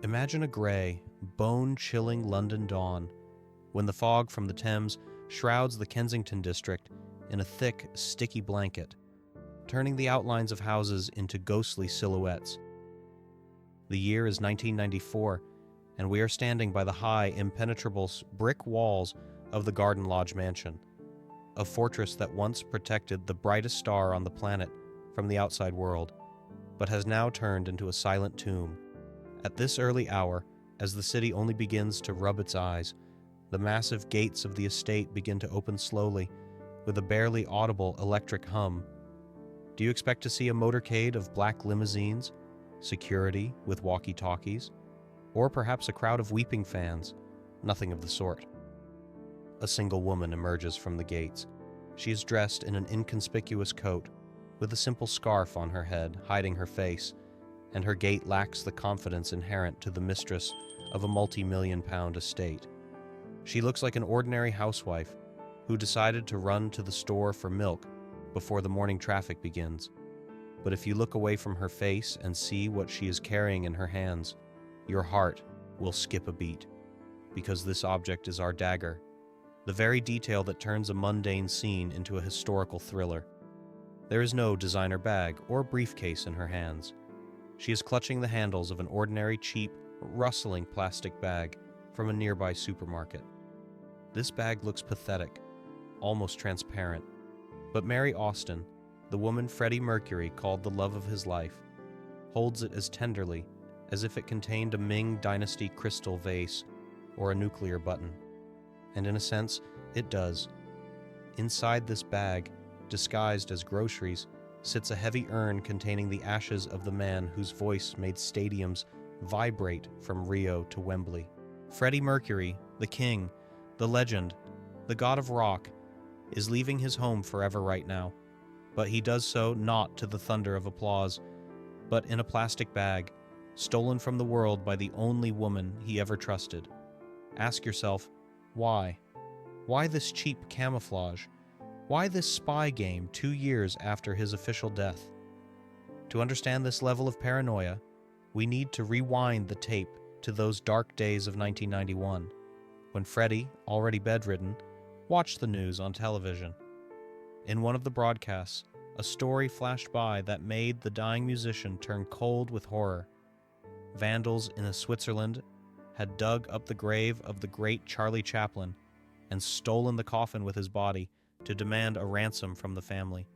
Imagine a gray, bone-chilling London dawn, when the fog from the Thames shrouds the Kensington district in a thick, sticky blanket, turning the outlines of houses into ghostly silhouettes. The year is 1994, and we are standing by the high, impenetrable brick walls of the Garden Lodge mansion, a fortress that once protected the brightest star on the planet from the outside world, but has now turned into a silent tomb. At this early hour, as the city only begins to rub its eyes, the massive gates of the estate begin to open slowly, with a barely audible electric hum. Do you expect to see a motorcade of black limousines, security with walkie-talkies, or perhaps a crowd of weeping fans? Nothing of the sort. A single woman emerges from the gates. She is dressed in an inconspicuous coat, with a simple scarf on her head hiding her face, and her gait lacks the confidence inherent to the mistress of a multi-million-pound estate. She looks like an ordinary housewife who decided to run to the store for milk before the morning traffic begins. But if you look away from her face and see what she is carrying in her hands, your heart will skip a beat, because this object is our dagger, the very detail that turns a mundane scene into a historical thriller. There is no designer bag or briefcase in her hands. She is clutching the handles of an ordinary, cheap, rustling plastic bag from a nearby supermarket. This bag looks pathetic, almost transparent, but Mary Austin, the woman Freddie Mercury called the love of his life, holds it as tenderly as if it contained a Ming Dynasty crystal vase or a nuclear button. And in a sense, it does. Inside this bag, disguised as groceries, sits a heavy urn containing the ashes of the man whose voice made stadiums vibrate from Rio to Wembley. Freddie Mercury, the king, the legend, the god of rock, is leaving his home forever right now, but he does so not to the thunder of applause, but in a plastic bag, stolen from the world by the only woman he ever trusted. Ask yourself, why? Why this cheap camouflage? Why this spy game 2 years after his official death? To understand this level of paranoia, we need to rewind the tape to those dark days of 1991, when Freddie, already bedridden, watched the news on television. In one of the broadcasts, a story flashed by that made the dying musician turn cold with horror. Vandals in Switzerland had dug up the grave of the great Charlie Chaplin and stolen the coffin with his body to demand a ransom from the family.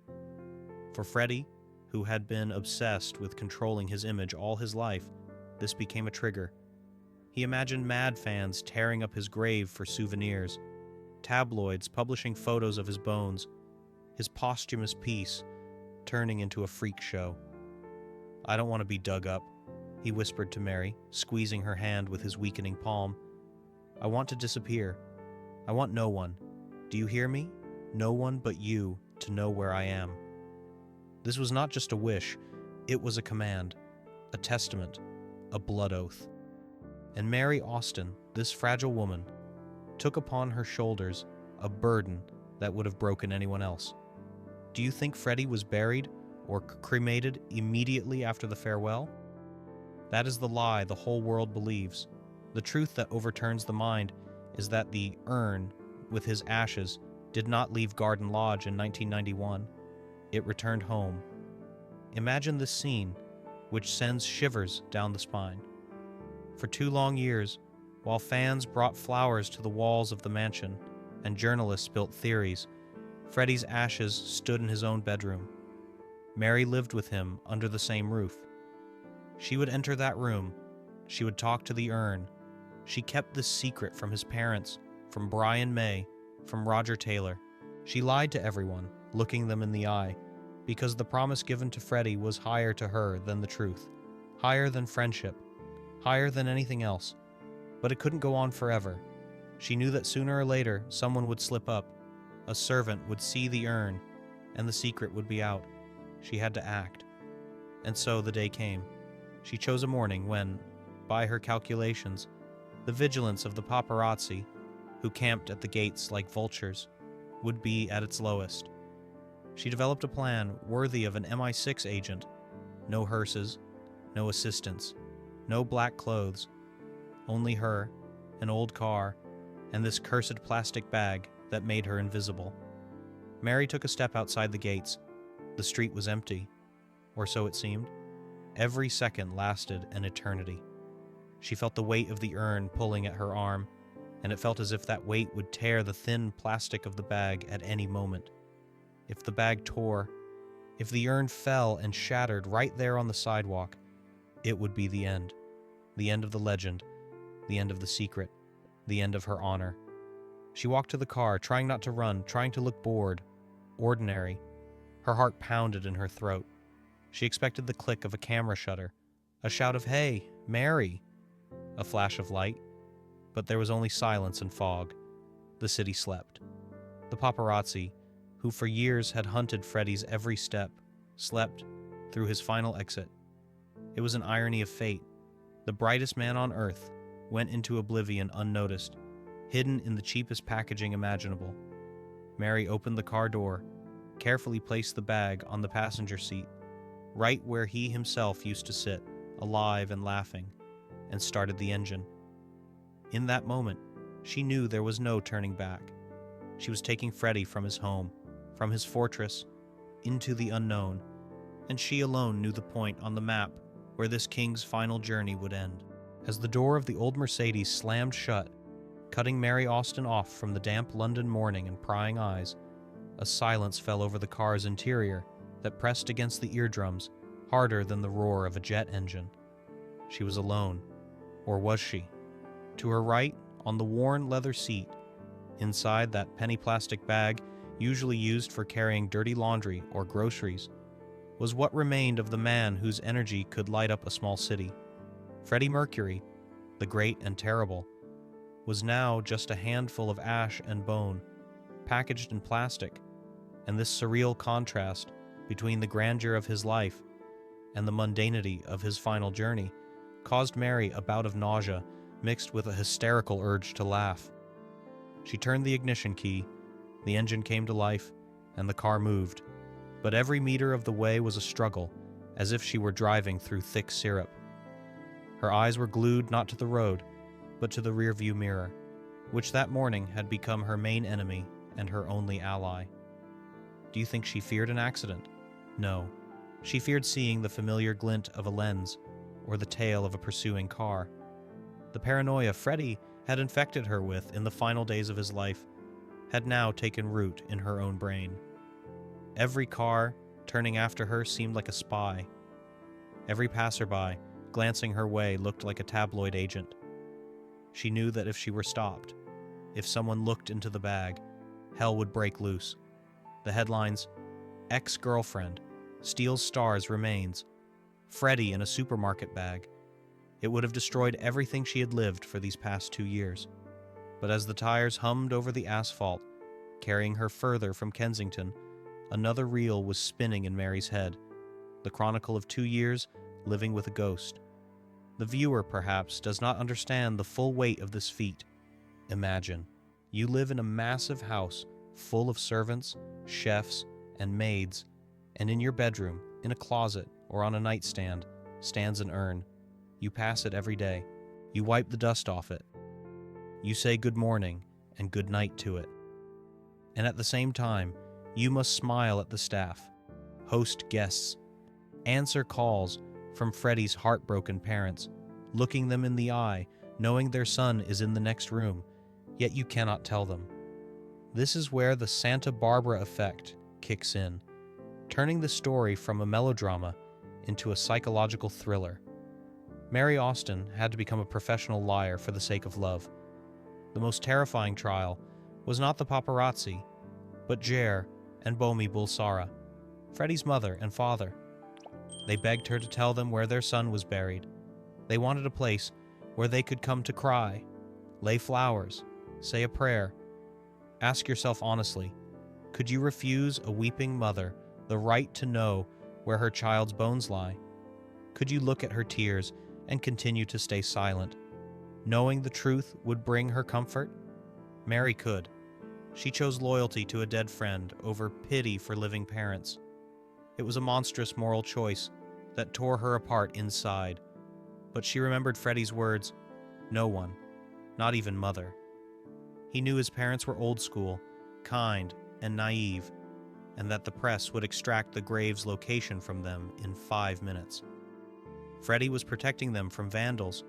For Freddie, who had been obsessed with controlling his image all his life, this became a trigger. He imagined mad fans tearing up his grave for souvenirs, tabloids publishing photos of his bones, his posthumous piece turning into a freak show. "I don't want to be dug up," he whispered to Mary, squeezing her hand with his weakening palm. "I want to disappear. I want no one. Do you hear me? No one but you to know where I am." This was not just a wish, it was a command, a testament, a blood oath. And Mary Austin, this fragile woman, took upon her shoulders a burden that would have broken anyone else. Do you think Freddie was buried or cremated immediately after the farewell? That is the lie the whole world believes. The truth that overturns the mind is that the urn with his ashes did not leave Garden Lodge in 1991. It returned home. Imagine this scene, which sends shivers down the spine. For 2 long years, while fans brought flowers to the walls of the mansion and journalists built theories, Freddie's ashes stood in his own bedroom. Mary lived with him under the same roof. She would enter that room. She would talk to the urn. She kept this secret from his parents, from Brian May, from Roger Taylor. She lied to everyone, looking them in the eye, because the promise given to Freddie was higher to her than the truth, higher than friendship, higher than anything else. But it couldn't go on forever. She knew that sooner or later someone would slip up, a servant would see the urn, and the secret would be out. She had to act. And so the day came. She chose a morning when, by her calculations, the vigilance of the paparazzi, who camped at the gates like vultures, would be at its lowest. She developed a plan worthy of an MI6 agent. No hearses, no assistants, No black clothes. Only her, an old car, and this cursed plastic bag that made her invisible. Mary took a step outside the gates. The street was empty, or so it seemed. Every second lasted an eternity. She felt the weight of the urn pulling at her arm, and it felt as if that weight would tear the thin plastic of the bag at any moment. If the bag tore, if the urn fell and shattered right there on the sidewalk, it would be the end. The end of the legend, the end of the secret, the end of her honor. She walked to the car, trying not to run, trying to look bored, ordinary. Her heart pounded in her throat. She expected the click of a camera shutter, a shout of, "Hey, Mary!" a flash of light. But there was only silence and fog. The city slept. The paparazzi, who for years had hunted Freddie's every step, slept through his final exit. It was an irony of fate. The brightest man on earth went into oblivion unnoticed, hidden in the cheapest packaging imaginable. Mary opened the car door, carefully placed the bag on the passenger seat, right where he himself used to sit, alive and laughing, and started the engine. In that moment, she knew there was no turning back. She was taking Freddie from his home, from his fortress, into the unknown, and she alone knew the point on the map where this king's final journey would end. As the door of the old Mercedes slammed shut, cutting Mary Austin off from the damp London morning and prying eyes, a silence fell over the car's interior that pressed against the eardrums harder than the roar of a jet engine. She was alone. Or was she? To her right, on the worn leather seat, inside that penny plastic bag usually used for carrying dirty laundry or groceries, was what remained of the man whose energy could light up a small city. Freddie Mercury, the great and terrible, was now just a handful of ash and bone, packaged in plastic, and this surreal contrast between the grandeur of his life and the mundanity of his final journey caused Mary a bout of nausea mixed with a hysterical urge to laugh. She turned the ignition key, the engine came to life, and the car moved. But every meter of the way was a struggle, as if she were driving through thick syrup. Her eyes were glued not to the road, but to the rearview mirror, which that morning had become her main enemy and her only ally. Do you think she feared an accident? No. She feared seeing the familiar glint of a lens or the tail of a pursuing car. The paranoia Freddie had infected her with in the final days of his life had now taken root in her own brain. Every car turning after her seemed like a spy. Every passerby glancing her way looked like a tabloid agent. She knew that if she were stopped, if someone looked into the bag, hell would break loose. The headlines, "Ex-girlfriend, steals Star's remains, Freddie in a supermarket bag." It would have destroyed everything she had lived for these past 2 years. But as the tires hummed over the asphalt, carrying her further from Kensington, another reel was spinning in Mary's head, the chronicle of 2 years living with a ghost. The viewer, perhaps, does not understand the full weight of this feat. Imagine, you live in a massive house full of servants, chefs, and maids, and in your bedroom, in a closet, or on a nightstand, stands an urn. You pass it every day. You wipe the dust off it. You say good morning and good night to it. And at the same time, you must smile at the staff, host guests, answer calls from Freddie's heartbroken parents, looking them in the eye, knowing their son is in the next room, yet you cannot tell them. This is where the Santa Barbara effect kicks in, turning the story from a melodrama into a psychological thriller. Mary Austin had to become a professional liar for the sake of love. The most terrifying trial was not the paparazzi, but Jer and Bomi Bulsara, Freddie's mother and father. They begged her to tell them where their son was buried. They wanted a place where they could come to cry, lay flowers, say a prayer. Ask yourself honestly, could you refuse a weeping mother the right to know where her child's bones lie? Could you look at her tears and continue to stay silent, knowing the truth would bring her comfort? Mary could. She chose loyalty to a dead friend over pity for living parents. It was a monstrous moral choice that tore her apart inside. But she remembered Freddie's words, no one, not even Mother. He knew his parents were old school, kind, and naive, and that the press would extract the grave's location from them in 5 minutes. Freddie was protecting them from vandals,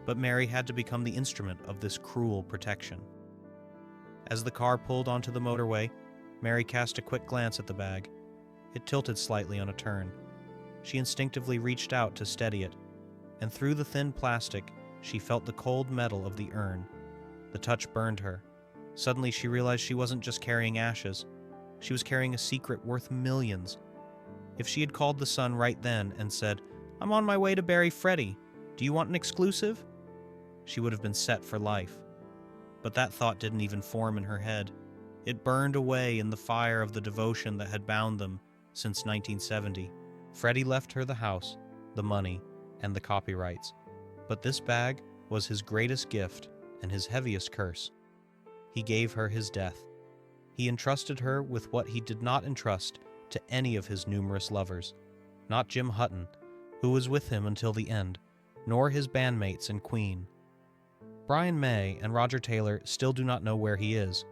but Mary had to become the instrument of this cruel protection. As the car pulled onto the motorway, Mary cast a quick glance at the bag. It tilted slightly on a turn. She instinctively reached out to steady it, and through the thin plastic, she felt the cold metal of the urn. The touch burned her. Suddenly she realized she wasn't just carrying ashes. She was carrying a secret worth millions. If she had called the son right then and said, "I'm on my way to bury Freddie. Do you want an exclusive?" she would have been set for life. But that thought didn't even form in her head. It burned away in the fire of the devotion that had bound them since 1970. Freddie left her the house, the money, and the copyrights. But this bag was his greatest gift and his heaviest curse. He gave her his death. He entrusted her with what he did not entrust to any of his numerous lovers. Not Jim Hutton, who was with him until the end, nor his bandmates and Queen. Brian May and Roger Taylor still do not know where he is.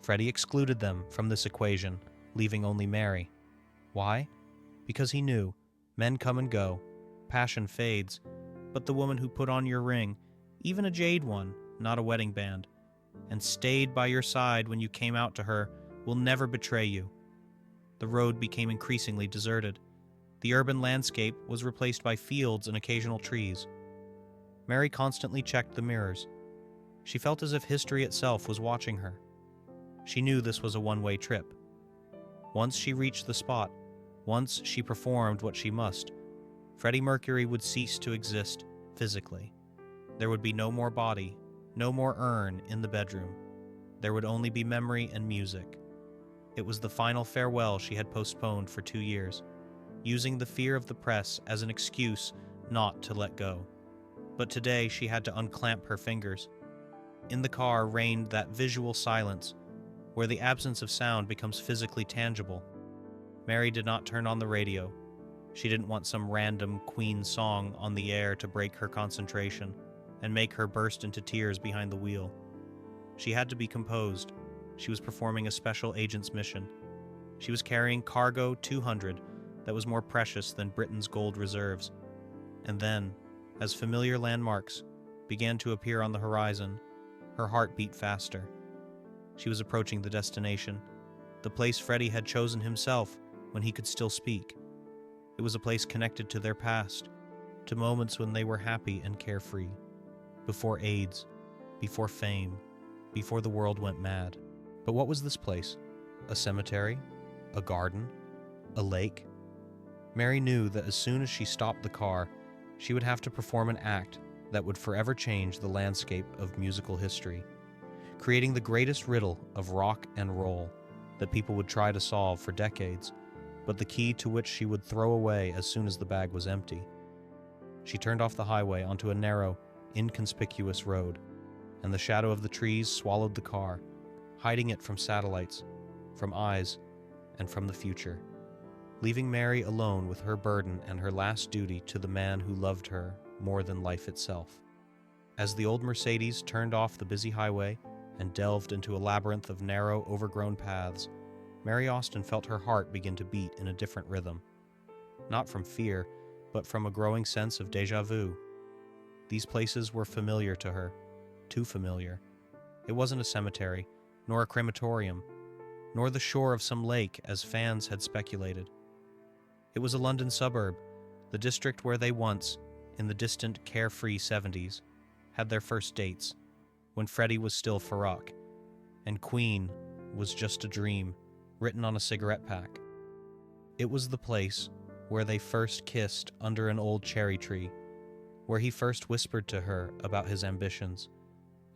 Freddie excluded them from this equation, leaving only Mary. Why? Because he knew, men come and go, passion fades, but the woman who put on your ring, even a jade one, not a wedding band, and stayed by your side when you came out to her, will never betray you. The road became increasingly deserted. The urban landscape was replaced by fields and occasional trees. Mary constantly checked the mirrors. She felt as if history itself was watching her. She knew this was a one-way trip. Once she reached the spot, once she performed what she must, Freddie Mercury would cease to exist physically. There would be no more body, no more urn in the bedroom. There would only be memory and music. It was the final farewell she had postponed for 2 years, using the fear of the press as an excuse not to let go. But today she had to unclamp her fingers. In the car reigned that visual silence, where the absence of sound becomes physically tangible. Mary did not turn on the radio. She didn't want some random Queen song on the air to break her concentration and make her burst into tears behind the wheel. She had to be composed. She was performing a special agent's mission. She was carrying cargo 200 that was more precious than Britain's gold reserves. And then, as familiar landmarks began to appear on the horizon, her heart beat faster. She was approaching the destination, the place Freddie had chosen himself when he could still speak. It was a place connected to their past, to moments when they were happy and carefree, before AIDS, before fame, before the world went mad. But what was this place? A cemetery? A garden? A lake? Mary knew that as soon as she stopped the car, she would have to perform an act that would forever change the landscape of musical history, creating the greatest riddle of rock and roll that people would try to solve for decades, but the key to which she would throw away as soon as the bag was empty. She turned off the highway onto a narrow, inconspicuous road, and the shadow of the trees swallowed the car, hiding it from satellites, from eyes, and from the future, leaving Mary alone with her burden and her last duty to the man who loved her more than life itself. As the old Mercedes turned off the busy highway and delved into a labyrinth of narrow, overgrown paths, Mary Austin felt her heart begin to beat in a different rhythm. Not from fear, but from a growing sense of déjà vu. These places were familiar to her, too familiar. It wasn't a cemetery, nor a crematorium, nor the shore of some lake, as fans had speculated. It was a London suburb, the district where they once, in the distant, carefree 70s, had their first dates, when Freddie was still Farrakh, and Queen was just a dream, written on a cigarette pack. It was the place where they first kissed under an old cherry tree, where he first whispered to her about his ambitions,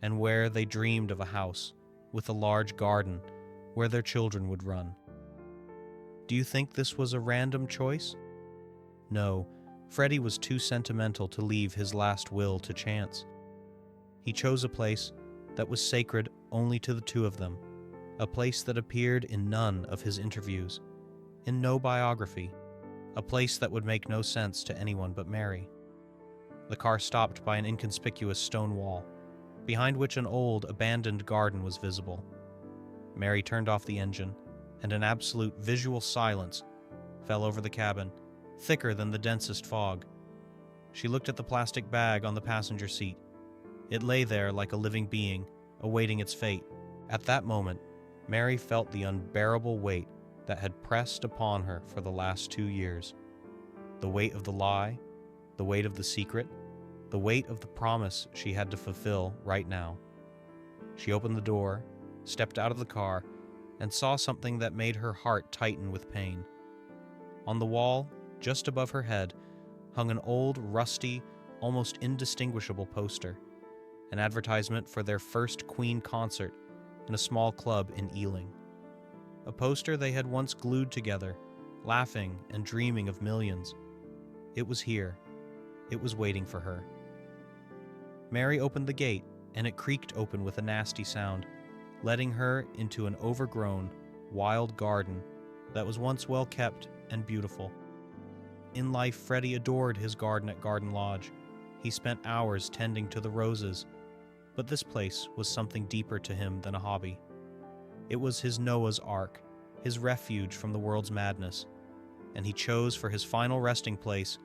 and where they dreamed of a house with a large garden where their children would run. Do you think this was a random choice? No, Freddie was too sentimental to leave his last will to chance. He chose a place that was sacred only to the two of them, a place that appeared in none of his interviews, in no biography, a place that would make no sense to anyone but Mary. The car stopped by an inconspicuous stone wall, behind which an old, abandoned garden was visible. Mary turned off the engine, and an absolute visual silence fell over the cabin, thicker than the densest fog. She looked at the plastic bag on the passenger seat. It lay there like a living being, awaiting its fate. At that moment, Mary felt the unbearable weight that had pressed upon her for the last 2 years. The weight of the lie, the weight of the secret, the weight of the promise she had to fulfill right now. She opened the door, stepped out of the car, and saw something that made her heart tighten with pain. On the wall, just above her head, hung an old, rusty, almost indistinguishable poster, an advertisement for their first Queen concert in a small club in Ealing. A poster they had once glued together, laughing and dreaming of millions. It was here. It was waiting for her. Mary opened the gate, and it creaked open with a nasty sound, letting her into an overgrown, wild garden that was once well kept and beautiful. In life, Freddie adored his garden at Garden Lodge. He spent hours tending to the roses, but this place was something deeper to him than a hobby. It was his Noah's Ark, his refuge from the world's madness, and he chose for his final resting place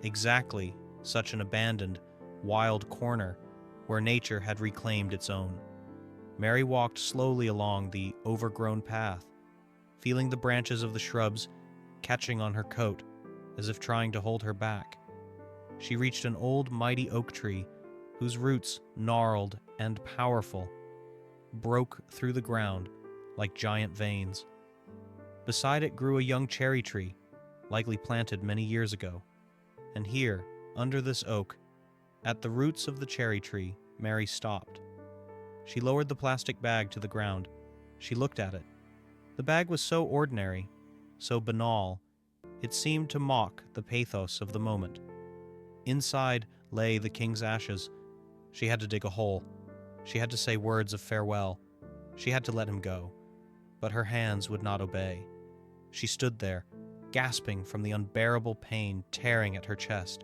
exactly such an abandoned, wild corner where nature had reclaimed its own. Mary walked slowly along the overgrown path, feeling the branches of the shrubs catching on her coat as if trying to hold her back. She reached an old, mighty oak tree whose roots, gnarled and powerful, broke through the ground like giant veins. Beside it grew a young cherry tree, likely planted many years ago. And here, under this oak, at the roots of the cherry tree, Mary stopped. She lowered the plastic bag to the ground. She looked at it. The bag was so ordinary, so banal, it seemed to mock the pathos of the moment. Inside lay the king's ashes. She had to dig a hole. She had to say words of farewell. She had to let him go. But her hands would not obey. She stood there, gasping from the unbearable pain tearing at her chest.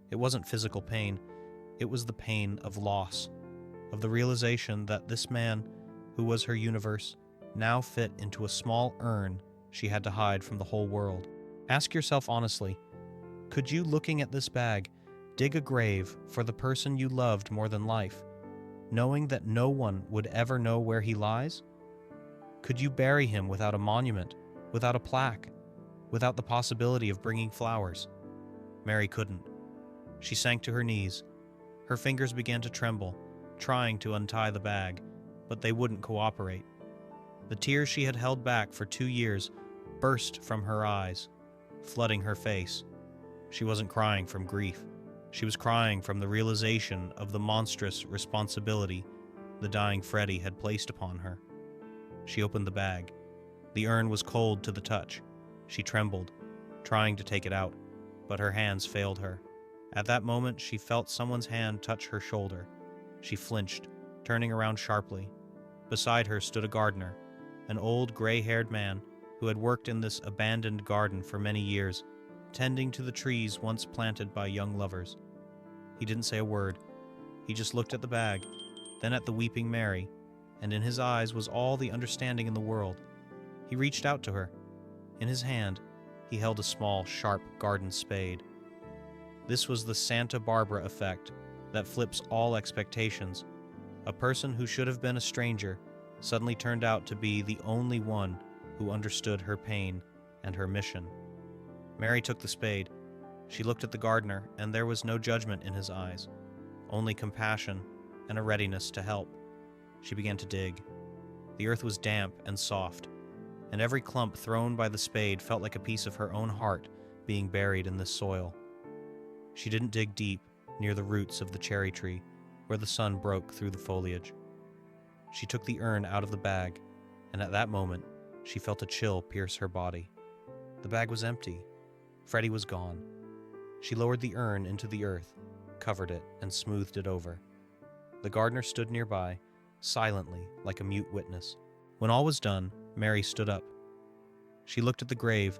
It wasn't physical pain. It was the pain of loss, of the realization that this man, who was her universe, now fit into a small urn she had to hide from the whole world. Ask yourself honestly, could you, looking at this bag, dig a grave for the person you loved more than life, knowing that no one would ever know where he lies? Could you bury him without a monument, without a plaque, without the possibility of bringing flowers? Mary couldn't. She sank to her knees. Her fingers began to tremble, trying to untie the bag, but they wouldn't cooperate. The tears she had held back for 2 years burst from her eyes, flooding her face. She wasn't crying from grief. She was crying from the realization of the monstrous responsibility the dying Freddie had placed upon her. She opened the bag. The urn was cold to the touch. She trembled, trying to take it out, but her hands failed her. At that moment, she felt someone's hand touch her shoulder. She flinched, turning around sharply. Beside her stood a gardener, an old gray-haired man who had worked in this abandoned garden for many years, tending to the trees once planted by young lovers. He didn't say a word. He just looked at the bag, then at the weeping Mary, and in his eyes was all the understanding in the world. He reached out to her. In his hand, he held a small, sharp garden spade. This was the Santa Barbara effect that flips all expectations. A person who should have been a stranger suddenly turned out to be the only one who understood her pain and her mission. Mary took the spade. She looked at the gardener, and there was no judgment in his eyes, only compassion and a readiness to help. She began to dig. The earth was damp and soft, and every clump thrown by the spade felt like a piece of her own heart being buried in this soil. She didn't dig deep, near the roots of the cherry tree, where the sun broke through the foliage. She took the urn out of the bag, and at that moment, she felt a chill pierce her body. The bag was empty. Freddie was gone. She lowered the urn into the earth, covered it, and smoothed it over. The gardener stood nearby, silently, like a mute witness. When all was done, Mary stood up. She looked at the grave,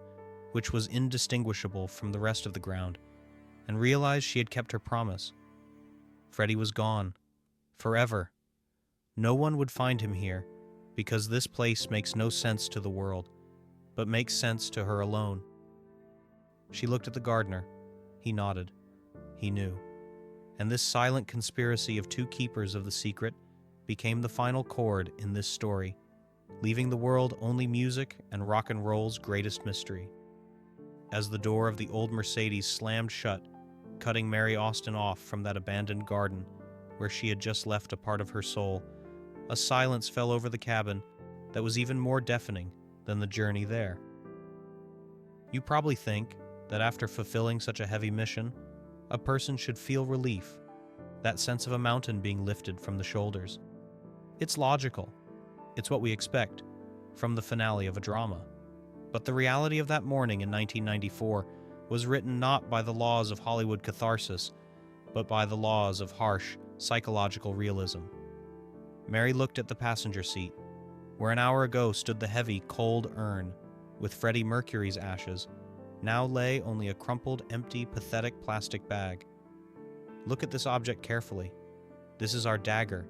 which was indistinguishable from the rest of the ground, and realized she had kept her promise. Freddie was gone. Forever. No one would find him here, because this place makes no sense to the world, but makes sense to her alone. She looked at the gardener. He nodded. He knew. And this silent conspiracy of two keepers of the secret became the final chord in this story, leaving the world only music and rock and roll's greatest mystery. As the door of the old Mercedes slammed shut, cutting Mary Austin off from that abandoned garden where she had just left a part of her soul, a silence fell over the cabin that was even more deafening than the journey there. You probably think that after fulfilling such a heavy mission, a person should feel relief, that sense of a mountain being lifted from the shoulders. It's logical. It's what we expect from the finale of a drama. But the reality of that morning in 1994 was written not by the laws of Hollywood catharsis, but by the laws of harsh psychological realism. Mary looked at the passenger seat, where an hour ago stood the heavy, cold urn with Freddie Mercury's ashes. Now lay only a crumpled, empty, pathetic plastic bag. Look at this object carefully. This is our dagger,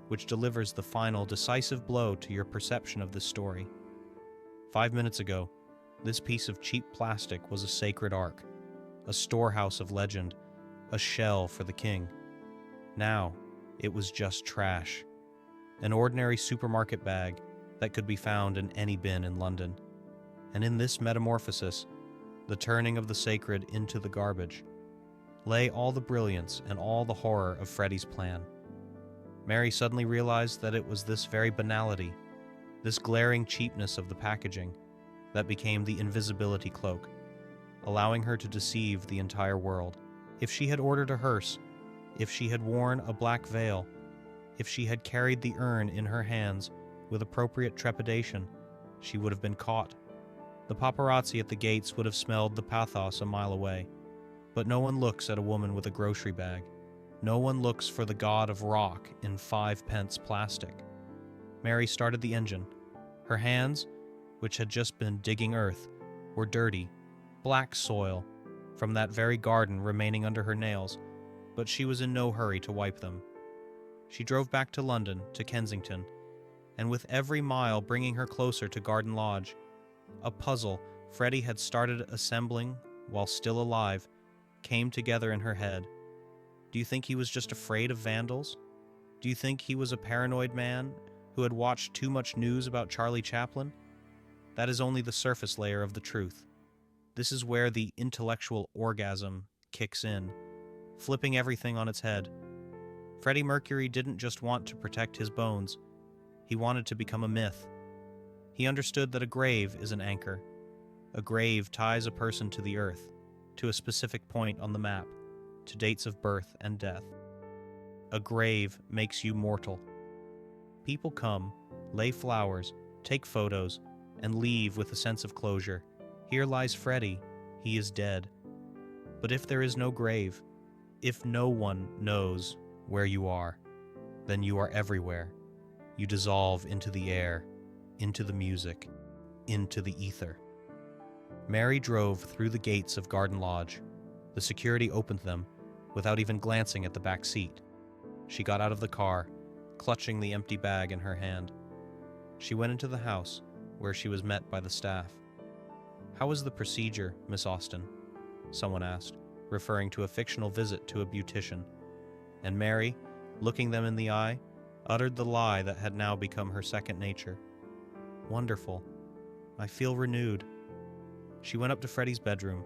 which delivers the final, decisive blow to your perception of this story. 5 minutes ago, this piece of cheap plastic was a sacred ark, a storehouse of legend, a shell for the king. Now, it was just trash. An ordinary supermarket bag that could be found in any bin in London. And in this metamorphosis, the turning of the sacred into the garbage, lay all the brilliance and all the horror of Freddie's plan. Mary suddenly realized that it was this very banality, this glaring cheapness of the packaging, that became the invisibility cloak, allowing her to deceive the entire world. If she had ordered a hearse, if she had worn a black veil, if she had carried the urn in her hands with appropriate trepidation, she would have been caught. The paparazzi at the gates would have smelled the pathos a mile away. But no one looks at a woman with a grocery bag. No one looks for the god of rock in 5-pence plastic. Mary started the engine. Her hands, which had just been digging earth, were dirty, black soil from that very garden remaining under her nails, but she was in no hurry to wipe them. She drove back to London, to Kensington, and with every mile bringing her closer to Garden Lodge, a puzzle Freddie had started assembling while still alive came together in her head. Do you think he was just afraid of vandals? Do you think he was a paranoid man who had watched too much news about Charlie Chaplin? That is only the surface layer of the truth. This is where the intellectual orgasm kicks in, flipping everything on its head. Freddie Mercury didn't just want to protect his bones. He wanted to become a myth. He understood that a grave is an anchor. A grave ties a person to the earth, to a specific point on the map, to dates of birth and death. A grave makes you mortal. People come, lay flowers, take photos, and leave with a sense of closure. Here lies Freddie. He is dead. But if there is no grave, if no one knows where you are, then you are everywhere. You dissolve into the air, into the music, into the ether. Mary drove through the gates of Garden Lodge. The security opened them without even glancing at the back seat. She got out of the car, clutching the empty bag in her hand. She went into the house, where she was met by the staff. "How was the procedure, Miss Austin?" someone asked, referring to a fictional visit to a beautician. And Mary, looking them in the eye, uttered the lie that had now become her second nature. "Wonderful. I feel renewed." She went up to Freddie's bedroom,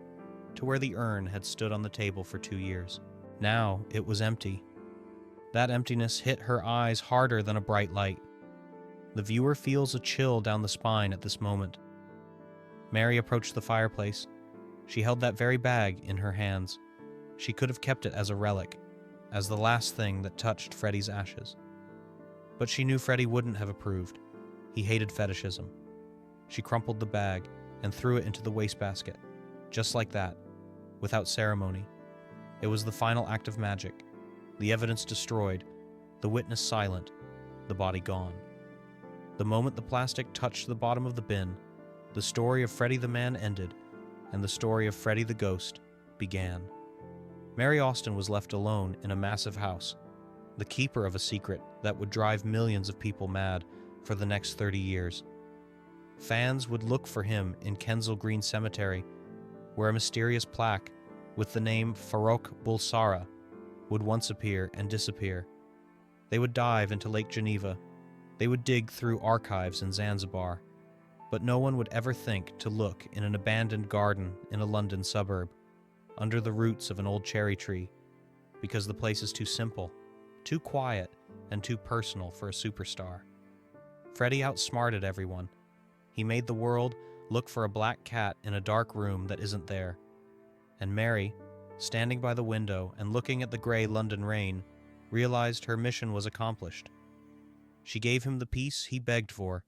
to where the urn had stood on the table for 2 years. Now it was empty. That emptiness hit her eyes harder than a bright light. The viewer feels a chill down the spine at this moment. Mary approached the fireplace. She held that very bag in her hands. She could have kept it as a relic, as the last thing that touched Freddie's ashes. But she knew Freddie wouldn't have approved. He hated fetishism. She crumpled the bag and threw it into the wastebasket, just like that, without ceremony. It was the final act of magic. The evidence destroyed, the witness silent, the body gone. The moment the plastic touched the bottom of the bin, the story of Freddie the man ended, and the story of Freddie the ghost began. Mary Austin was left alone in a massive house, the keeper of a secret that would drive millions of people mad for the next 30 years. Fans would look for him in Kensal Green Cemetery, where a mysterious plaque with the name Farrokh Bulsara would once appear and disappear. They would dive into Lake Geneva. They would dig through archives in Zanzibar. But no one would ever think to look in an abandoned garden in a London suburb, under the roots of an old cherry tree, because the place is too simple, too quiet, and too personal for a superstar. Freddie outsmarted everyone. He made the world look for a black cat in a dark room that isn't there. And Mary, standing by the window and looking at the gray London rain, realized her mission was accomplished. She gave him the peace he begged for,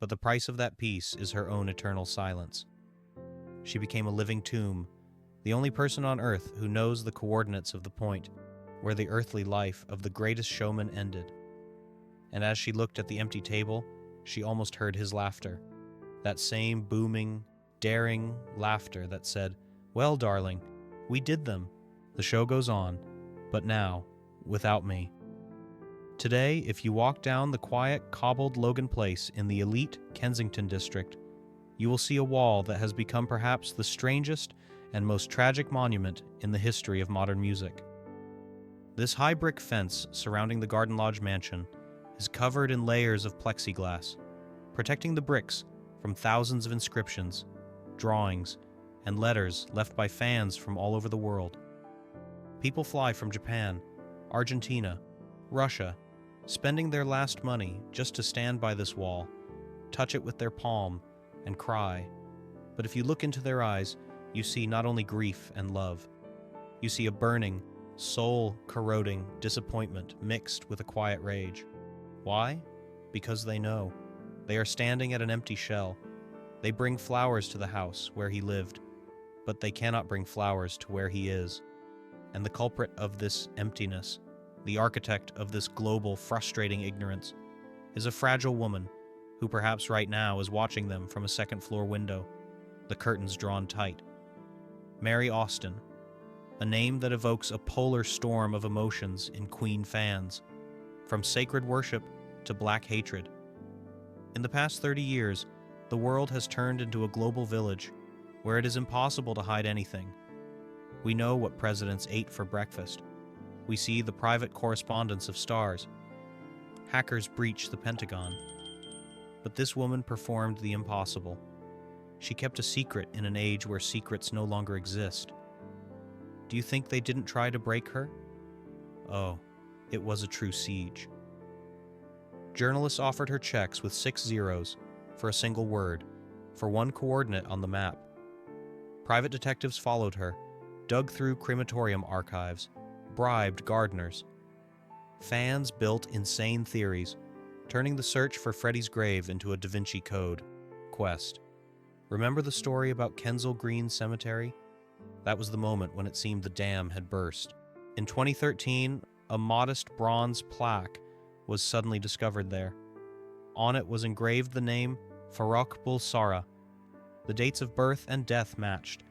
but the price of that peace is her own eternal silence. She became a living tomb, the only person on earth who knows the coordinates of the point where the earthly life of the greatest showman ended. And as she looked at the empty table, she almost heard his laughter, that same booming, daring laughter that said, "Well, darling, we did them. The show goes on, but now, without me." Today, if you walk down the quiet, cobbled Logan Place in the elite Kensington district, you will see a wall that has become perhaps the strangest and most tragic monument in the history of modern music. This high brick fence surrounding the Garden Lodge mansion is covered in layers of plexiglass, protecting the bricks from thousands of inscriptions, drawings, and letters left by fans from all over the world. People fly from Japan, Argentina, Russia, spending their last money just to stand by this wall, touch it with their palm, and cry. But if you look into their eyes, you see not only grief and love. You see a burning, soul-corroding disappointment mixed with a quiet rage. Why? Because they know. They are standing at an empty shell. They bring flowers to the house where he lived, but they cannot bring flowers to where he is. And the culprit of this emptiness, the architect of this global, frustrating ignorance, is a fragile woman who perhaps right now is watching them from a second-floor window, the curtains drawn tight. Mary Austin, a name that evokes a polar storm of emotions in Queen fans, from sacred worship to black hatred. In the past 30 years, the world has turned into a global village where it is impossible to hide anything. We know what presidents ate for breakfast. We see the private correspondence of stars. Hackers breach the Pentagon. But this woman performed the impossible. She kept a secret in an age where secrets no longer exist. Do you think they didn't try to break her? Oh, it was a true siege. Journalists offered her checks with 6 zeros for a single word, for one coordinate on the map. Private detectives followed her, dug through crematorium archives, bribed gardeners. Fans built insane theories, turning the search for Freddie's grave into a Da Vinci Code quest. Remember the story about Kensal Green Cemetery? That was the moment when it seemed the dam had burst. In 2013, a modest bronze plaque was suddenly discovered there. On it was engraved the name Farrokh Bulsara. The dates of birth and death matched.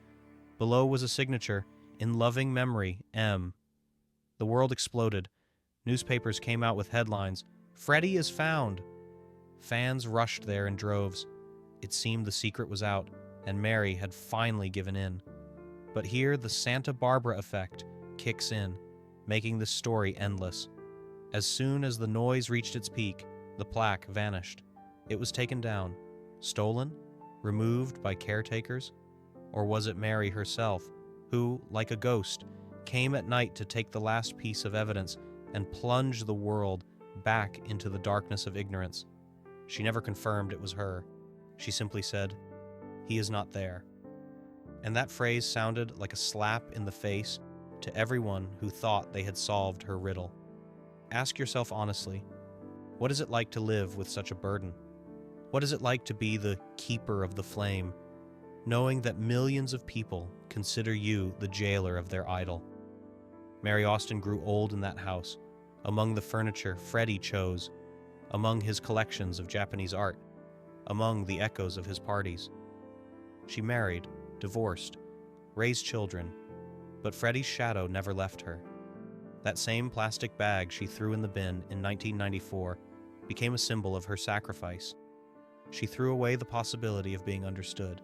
Below was a signature, "In loving memory, M." The world exploded. Newspapers came out with headlines, "Freddie is found." Fans rushed there in droves. It seemed the secret was out, and Mary had finally given in. But here the Santa Barbara effect kicks in, making this story endless. As soon as the noise reached its peak, the plaque vanished. It was taken down, stolen, removed by caretakers, or was it Mary herself, who, like a ghost, came at night to take the last piece of evidence and plunge the world back into the darkness of ignorance? She never confirmed it was her. She simply said, "He is not there." And that phrase sounded like a slap in the face to everyone who thought they had solved her riddle. Ask yourself honestly, what is it like to live with such a burden? What is it like to be the keeper of the flame, knowing that millions of people consider you the jailer of their idol? Mary Austin grew old in that house, among the furniture Freddie chose, among his collections of Japanese art, among the echoes of his parties. She married, divorced, raised children, But Freddie's shadow never left her. That same plastic bag she threw in the bin in 1994 became a symbol of her sacrifice. She threw away the possibility of being understood.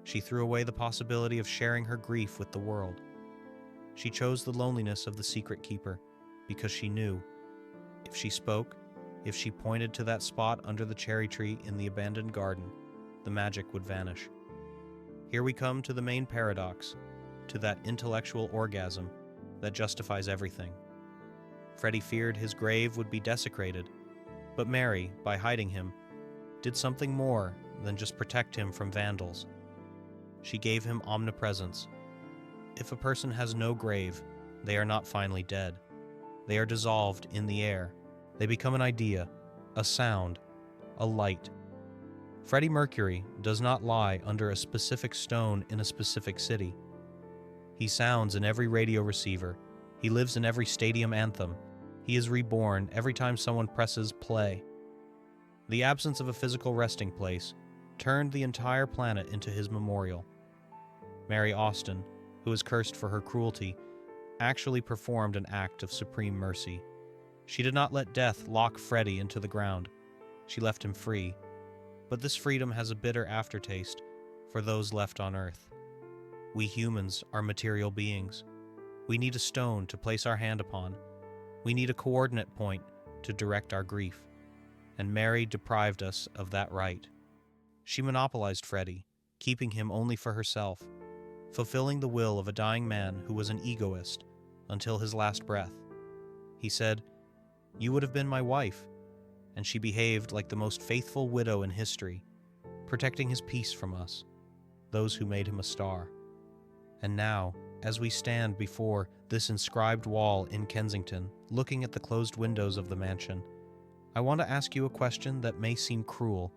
She threw away the possibility of sharing her grief with the world. She chose the loneliness of the secret keeper because she knew, if she spoke, if she pointed to that spot under the cherry tree in the abandoned garden, the magic would vanish. Here we come to the main paradox, to that intellectual orgasm that justifies everything. Freddie feared his grave would be desecrated, but Mary, by hiding him, did something more than just protect him from vandals. She gave him omnipresence. If a person has no grave, they are not finally dead. They are dissolved in the air. They become an idea, a sound, a light. Freddie Mercury does not lie under a specific stone in a specific city. He sounds in every radio receiver. He lives in every stadium anthem. He is reborn every time someone presses play. The absence of a physical resting place turned the entire planet into his memorial. Mary Austin, who is cursed for her cruelty, actually performed an act of supreme mercy. She did not let death lock Freddie into the ground. She left him free. But this freedom has a bitter aftertaste for those left on Earth. We humans are material beings. We need a stone to place our hand upon. We need a coordinate point to direct our grief. And Mary deprived us of that right. She monopolized Freddie, keeping him only for herself, fulfilling the will of a dying man who was an egoist until his last breath. He said, "You would have been my wife," and she behaved like the most faithful widow in history, protecting his peace from us, those who made him a star. And now, as we stand before this inscribed wall in Kensington, looking at the closed windows of the mansion, I want to ask you a question that may seem cruel,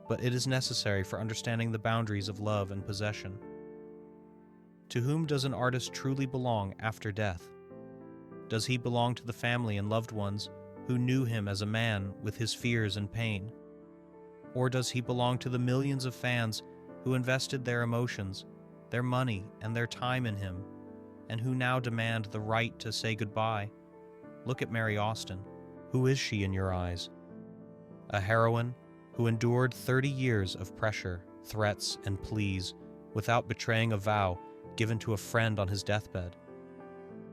but it is necessary for understanding the boundaries of love and possession. To whom does an artist truly belong after death? Does he belong to the family and loved ones who knew him as a man with his fears and pain? Or does he belong to the millions of fans who invested their emotions, their money, and their time in him, and who now demand the right to say goodbye? Look at Mary Austin. Who is she in your eyes? A heroine who endured 30 years of pressure, threats, and pleas without betraying a vow given to a friend on his deathbed?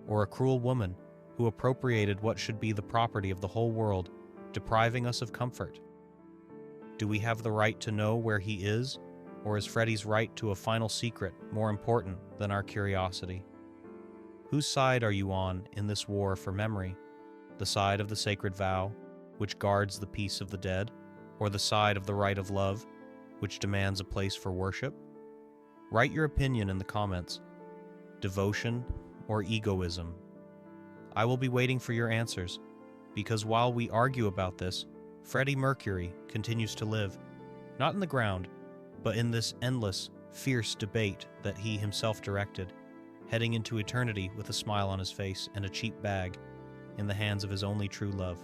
Or a cruel woman who appropriated what should be the property of the whole world, depriving us of comfort? Do we have the right to know where he is, or is Freddie's right to a final secret more important than our curiosity? Whose side are you on in this war for memory? The side of the sacred vow, which guards the peace of the dead, or the side of the right of love, which demands a place for worship? Write your opinion in the comments. Devotion or egoism? I will be waiting for your answers, because while we argue about this, Freddie Mercury continues to live, not in the ground, but in this endless, fierce debate that he himself directed, heading into eternity with a smile on his face and a cheap bag in the hands of his only true love.